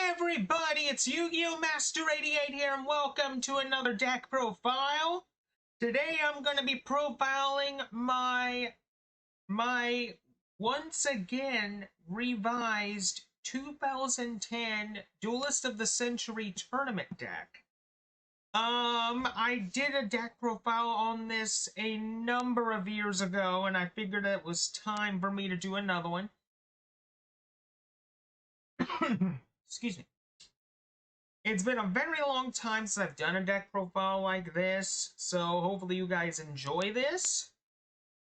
everybody, it's Yu-Gi-Oh! Master 88 here, and welcome to another deck profile. Today I'm going to be profiling my once again revised 2010 Duelist of the Century tournament deck. I did a deck profile on this a number of years ago, and I figured it was time for me to do another one. Excuse me. It's been a very long time since I've done a deck profile like this, so hopefully you guys enjoy this.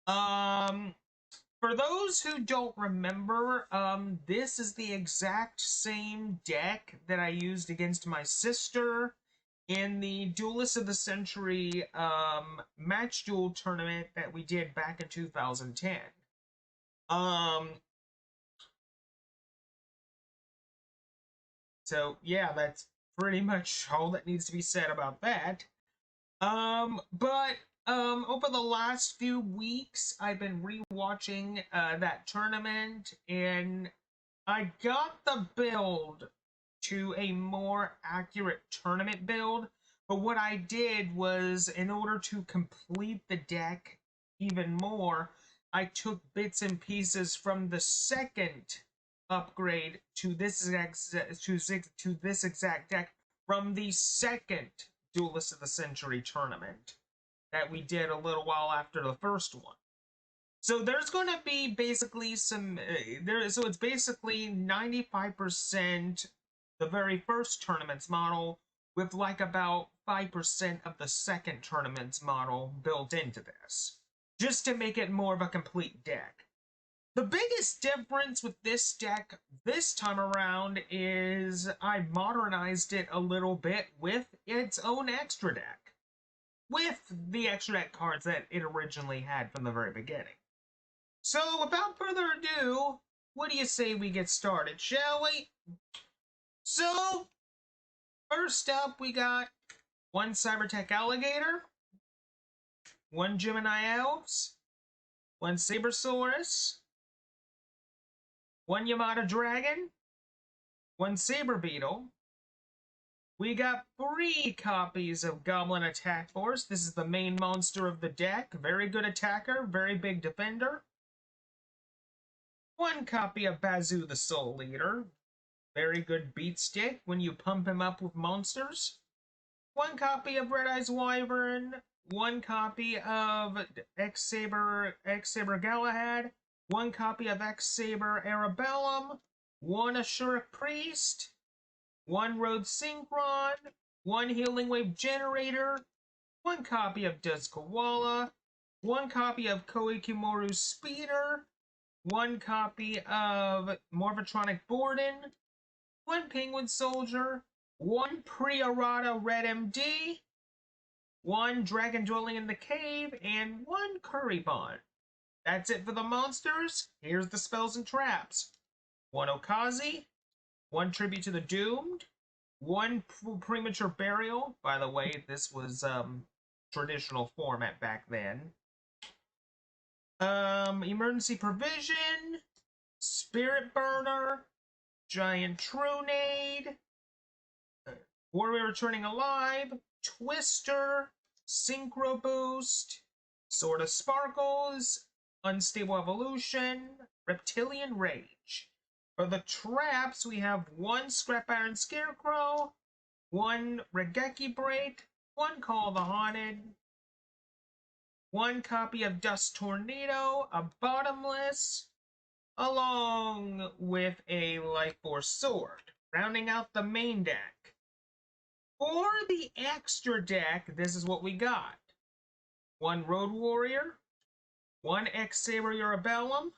For those who don't remember, this is the exact same deck that I used against my sister in the Duelist of the Century match duel tournament that we did back in 2010. So yeah, that's pretty much all that needs to be said about that. Over the last few weeks, I've been rewatching that tournament, and I got the build to a more accurate tournament build. But what I did was, in order to complete the deck even more, I took bits and pieces from the second upgrade to this exact deck from the second Duelist of the Century tournament that we did a little while after the first one. So there's going to be basically so it's basically 95% the very first tournament's model with like about 5% of the second tournament's model built into this, just to make it more of a complete deck. The biggest difference with this deck this time around is I modernized it a little bit with its own extra deck, with the extra deck cards that it originally had from the very beginning. So, without further ado, what do you say we get started, shall we? So, first up, we got one Cybertech Alligator, one Gemini Elves, one Sabersaurus, one Yamada Dragon, one Saber Beetle. We got 3 copies of Goblin Attack Force. This is the main monster of the deck. Very good attacker, very big defender. 1 copy of Bazoo the Soul Leader. Very good beat stick when you pump him up with monsters. 1 copy of Red Eyes Wyvern. 1 copy of X-Saber Galahad. 1 copy of X-Saber Arabellum. 1 Ashuric Priest. 1 Road Synchron. 1 Healing Wave Generator. 1 copy of Dezkoala. 1 copy of Koikimoru Speeder. 1 copy of Morphotronic Borden, 1 Penguin Soldier, 1 Pre-Errata Red MD, 1 Dragon Dwelling in the Cave, and 1 Currybon. That's it for the monsters. Here's the spells and traps. 1 Okazi, 1 Tribute to the Doomed, 1 Premature Burial. By the way, this was traditional format back then. Emergency Provision, Spirit Burner, Giant Trunade, Warrior Returning Alive, Twister, Synchro Boost, Sword of Sparkles, Unstable Evolution, Reptilian Rage. For the traps, we have 1 Scrap Iron Scarecrow, 1 Regeki Break, 1 Call of the Haunted, 1 copy of Dust Tornado, a Bottomless, along with a Life Force Sword, rounding out the main deck. For the extra deck, this is what we got. 1 Road Warrior, 1 X-Saber Arabellum,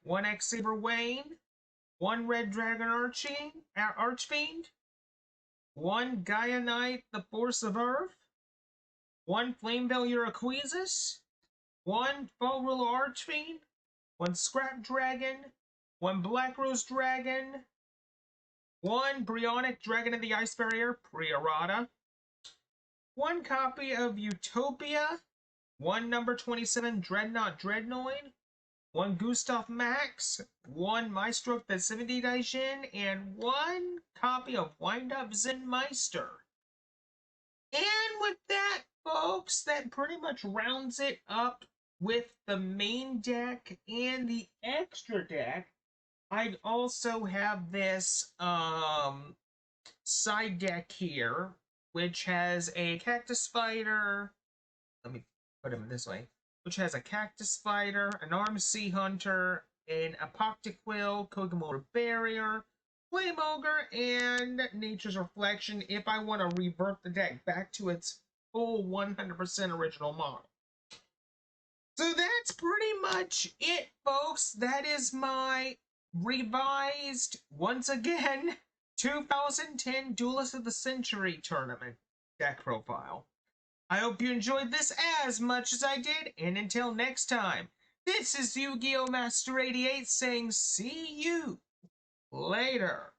1 X-Saber Wayne, 1 Red Dragon Archfiend, 1 Gaia Knight, the Force of Earth, 1 Flamevale Uraquizis, 1 Fall Ruler Archfiend, 1 Scrap Dragon, 1 Black Rose Dragon, 1 Bryonic Dragon of the Ice Barrier, Pre-Errata, 1 copy of Utopia, 1 number 27 Dreadnought Dreadnoid, one Gustav Max, one Maestro of the 70 Daijin, and one copy of Wind Up Zen Meister. And with that, folks, that pretty much rounds it up with the main deck and the extra deck. I also have this side deck here, which has a cactus fighter. Let me put him this way. Which has a cactus fighter, an armed sea hunter, an Apoctyquill, Kogamoto barrier, Flame Ogre, and Nature's Reflection if I want to revert the deck back to its full 100% original model. So that's pretty much it, folks. That is my revised, once again, 2010 Duelist of the Century tournament deck profile. I hope you enjoyed this as much as I did, and until next time, this is Yu-Gi-Oh! Master 88 saying see you later.